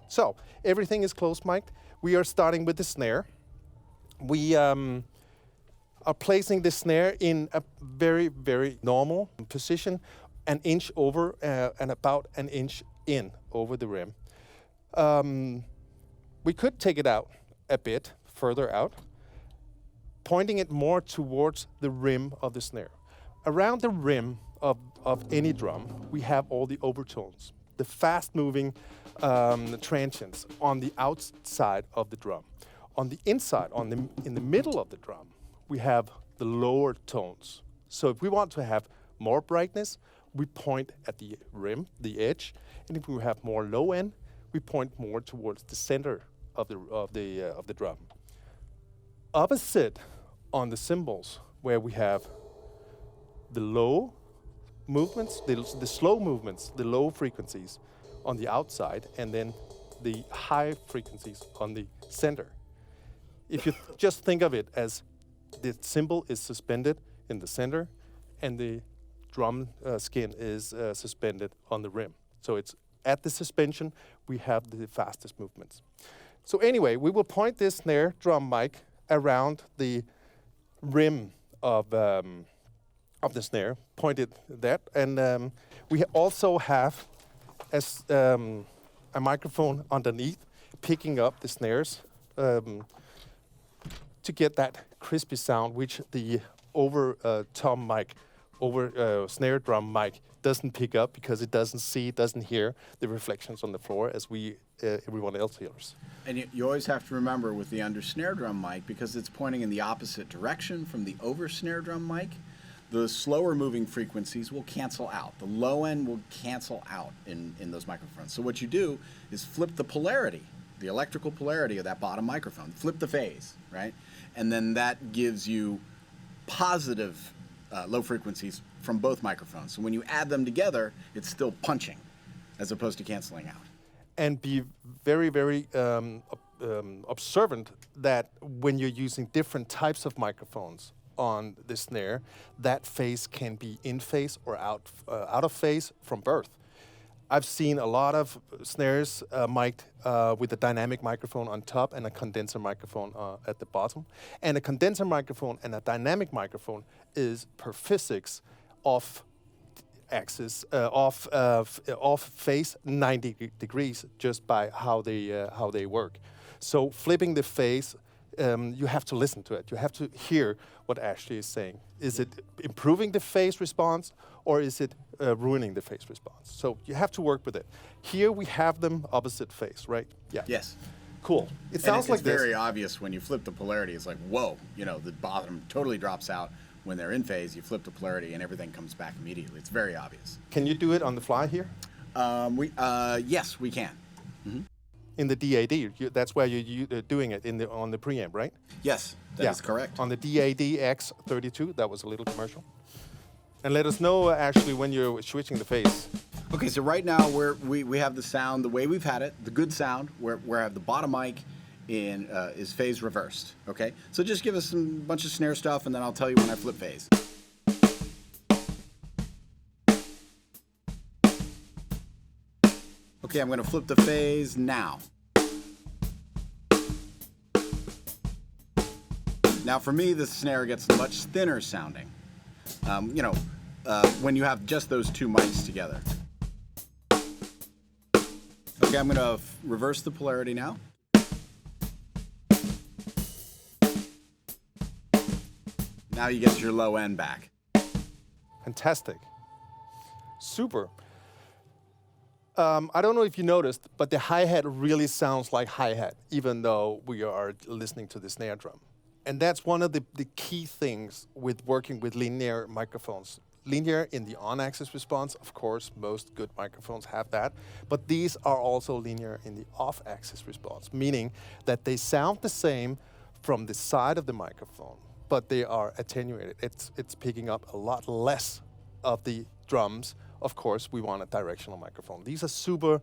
So everything is close mic'd. We are starting with the snare. We are placing the snare in a very, very normal position, an inch over and about an inch in over the rim. We could take it out a bit further out, pointing it more towards the rim of the snare. Around the rim of any drum, we have all the overtones, the fast-moving transients on the outside of the drum. On the inside, in the middle of the drum, we have the lower tones. So if we want to have more brightness, we point at the rim, the edge, and if we have more low end, we point more towards the center of the drum. Opposite on the cymbals, where we have the low movements, the slow movements, the low frequencies on the outside, and then the high frequencies on the center. If you just think of it as the cymbal is suspended in the center, and the drum skin is suspended on the rim. So it's at the suspension, we have the fastest movements. So anyway, we will point this snare drum mic around the rim of the snare, pointed that, and we also have a microphone underneath picking up the snares to get that crispy sound, which the tom mic, snare drum mic doesn't pick up because it doesn't hear the reflections on the floor as everyone else hears. And you always have to remember with the under snare drum mic, because it's pointing in the opposite direction from the over snare drum mic, the slower moving frequencies will cancel out. The low end will cancel out in those microphones. So what you do is flip the polarity, the electrical polarity of that bottom microphone, flip the phase, right? And then that gives you positive low frequencies from both microphones. So when you add them together, it's still punching as opposed to canceling out. And be very, very observant that when you're using different types of microphones on the snare, that phase can be in phase or out of phase from birth. I've seen a lot of snares mic'd with a dynamic microphone on top and a condenser microphone at the bottom. And a condenser microphone and a dynamic microphone is per physics off axis, off phase 90 degrees just by how they work. So flipping the phase, you have to listen to it. You have to hear what Ashley is saying. Is it improving the phase response, or is it ruining the phase response? So you have to work with it. Here we have them opposite phase, right? Yeah. Yes. Cool. It sounds like this. It's very obvious when you flip the polarity. It's like, whoa, the bottom totally drops out. When they're in phase, you flip the polarity and everything comes back immediately. It's very obvious. Can you do it on the fly here? Yes, we can. Mm-hmm. In the DAD, that's where you're doing it on the preamp, right? Yes, that is correct. On the DAD X32, that was a little commercial. And let us know, actually, when you're switching the phase. Okay, so right now we have the sound the way we've had it, the good sound, where I have the bottom mic is phase reversed, okay? So just give us a bunch of snare stuff, and then I'll tell you when I flip phase. Okay, I'm going to flip the phase now. Now for me, the snare gets much thinner sounding, when you have just those two mics together. Okay, I'm going to reverse the polarity now. Now you get your low end back. Fantastic. Super. I don't know if you noticed, but the hi-hat really sounds like hi-hat, even though we are listening to the snare drum. And that's one of the key things with working with linear microphones. Linear in the on-axis response, of course, most good microphones have that, but these are also linear in the off-axis response, meaning that they sound the same from the side of the microphone, but they are attenuated. It's picking up a lot less of the drums. Of course, we want a directional microphone. These are super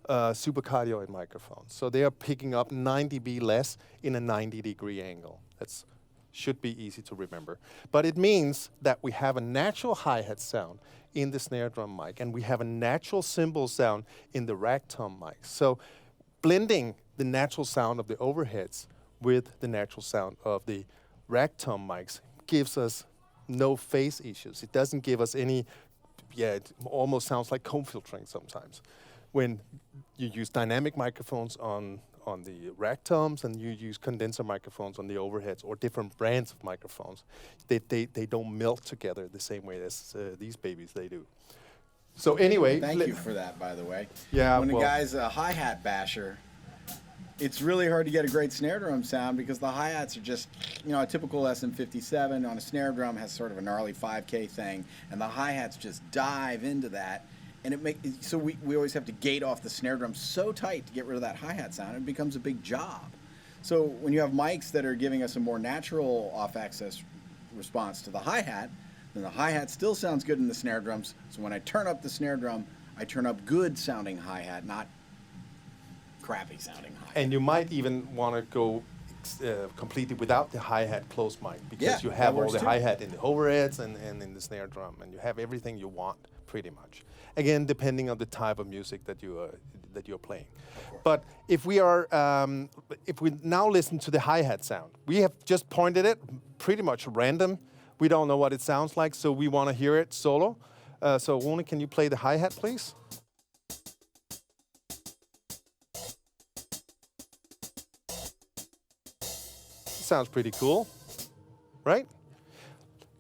cardioid microphones. So they are picking up 9 dB less in a 90-degree angle. That should be easy to remember. But it means that we have a natural hi-hat sound in the snare drum mic, and we have a natural cymbal sound in the rack tom mic. So blending the natural sound of the overheads with the natural sound of the rack tom mics gives us no phase issues. It doesn't give us any, it almost sounds like comb filtering sometimes. When you use dynamic microphones on the rack toms and you use condenser microphones on the overheads or different brands of microphones, they don't melt together the same way as these babies they do. So anyway, thank you for that, by the way. Yeah, when a guy's a hi-hat basher, it's really hard to get a great snare drum sound because the hi-hats are just, a typical SM57 on a snare drum has sort of a gnarly 5K thing, and the hi-hats just dive into that, and so we always have to gate off the snare drum so tight to get rid of that hi-hat sound. It becomes a big job. So when you have mics that are giving us a more natural off-access response to the hi-hat, then the hi-hat still sounds good in the snare drums. So when I turn up the snare drum, I turn up good sounding hi-hat, not crappy sounding hi-hat. And you might even want to go completely without the hi-hat closed mic because you have all the hi-hat in the overheads and in the snare drum, and you have everything you want pretty much. Again, depending on the type of music that you're playing. But if we now listen to the hi-hat sound, we have just pointed it pretty much random. We don't know what it sounds like, so we want to hear it solo. So Rune, can you play the hi-hat, please? Sounds pretty cool, right?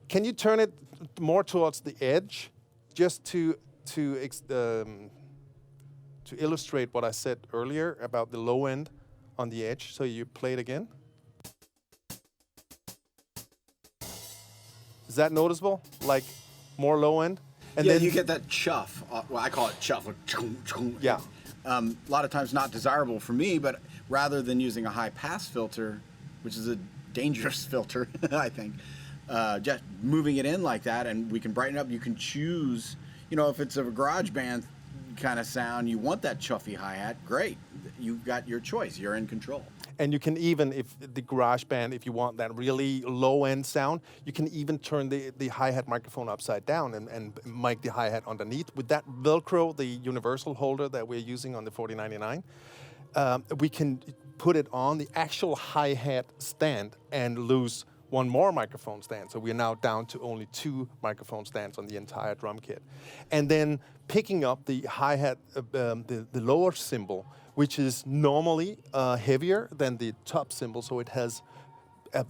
Can you turn it more towards the edge, just to illustrate what I said earlier about the low end on the edge? So you play it again. Is that noticeable? Like more low end? And then you get that chuff. Well, I call it chuff. Yeah. A lot of times not desirable for me, but rather than using a high pass filter, which is a dangerous filter, I think, just moving it in like that, and we can brighten up. You can choose, if it's a garage band kind of sound, you want that chuffy hi-hat, great. You've got your choice. You're in control. And you can even, if the garage band, if you want that really low-end sound, you can even turn the hi-hat microphone upside down and mic the hi-hat underneath. With that Velcro, the universal holder that we're using on the 4099, we can put it on the actual hi-hat stand and lose one more microphone stand. So we're now down to only 2 microphone stands on the entire drum kit. And then picking up the hi-hat, the lower cymbal, which is normally heavier than the top cymbal, so it has a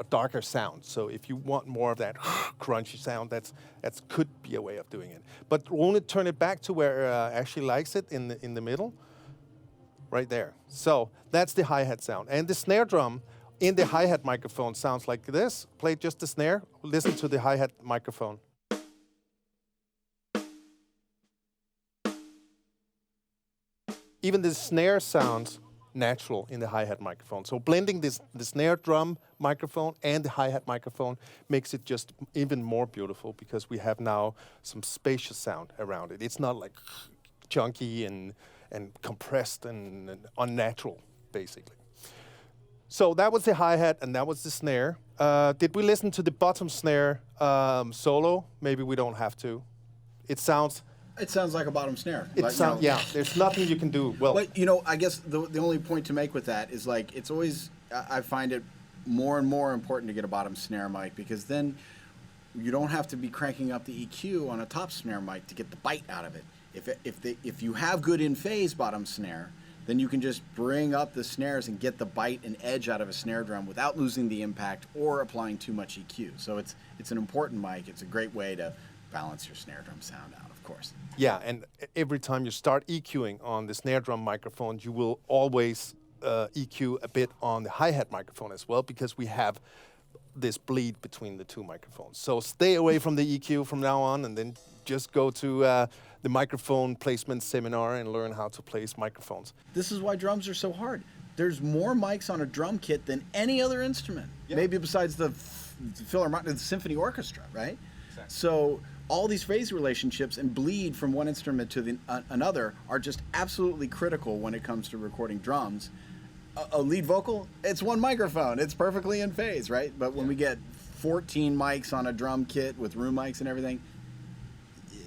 darker sound. So if you want more of that crunchy sound, that could be a way of doing it. But Rune, turn it back to where actually likes it in the middle, right there. So that's the hi-hat sound. And the snare drum in the hi-hat microphone sounds like this. Play just the snare. Listen to the hi-hat microphone. Even the snare sounds natural in the hi-hat microphone. So blending the snare drum microphone and the hi-hat microphone makes it just even more beautiful because we have now some spacious sound around it. It's not like chunky and compressed and unnatural, basically. So that was the hi-hat and that was the snare. Did we listen to the bottom snare solo? Maybe we don't have to. It sounds like a bottom snare. Yeah, there's nothing you can do. Well, I guess the only point to make with that is it's always, I find it more and more important to get a bottom snare mic because then you don't have to be cranking up the EQ on a top snare mic to get the bite out of it. If you have good in phase bottom snare, then you can just bring up the snares and get the bite and edge out of a snare drum without losing the impact or applying too much EQ. So it's an important mic. It's a great way to balance your snare drum sound out, of course. Yeah, and every time you start EQing on the snare drum microphone, you will always EQ a bit on the hi-hat microphone as well because we have this bleed between the 2 microphones. So stay away from the EQ from now on and then just go to the microphone placement seminar and learn how to place microphones. This is why drums are so hard. There's more mics on a drum kit than any other instrument, maybe besides the Philharmonic, the symphony orchestra, right? Exactly. So all these phase relationships and bleed from one instrument to another are just absolutely critical when it comes to recording drums. A lead vocal, it's one microphone. It's perfectly in phase, right? But when we get 14 mics on a drum kit with room mics and everything,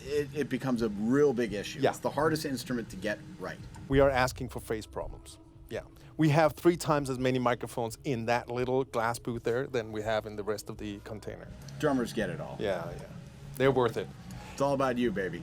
it becomes a real big issue. Yeah. It's the hardest instrument to get right. We are asking for phase problems. Yeah. We have 3 times as many microphones in that little glass booth there than we have in the rest of the container. Drummers get it all. Yeah. They're worth it. It's all about you, baby.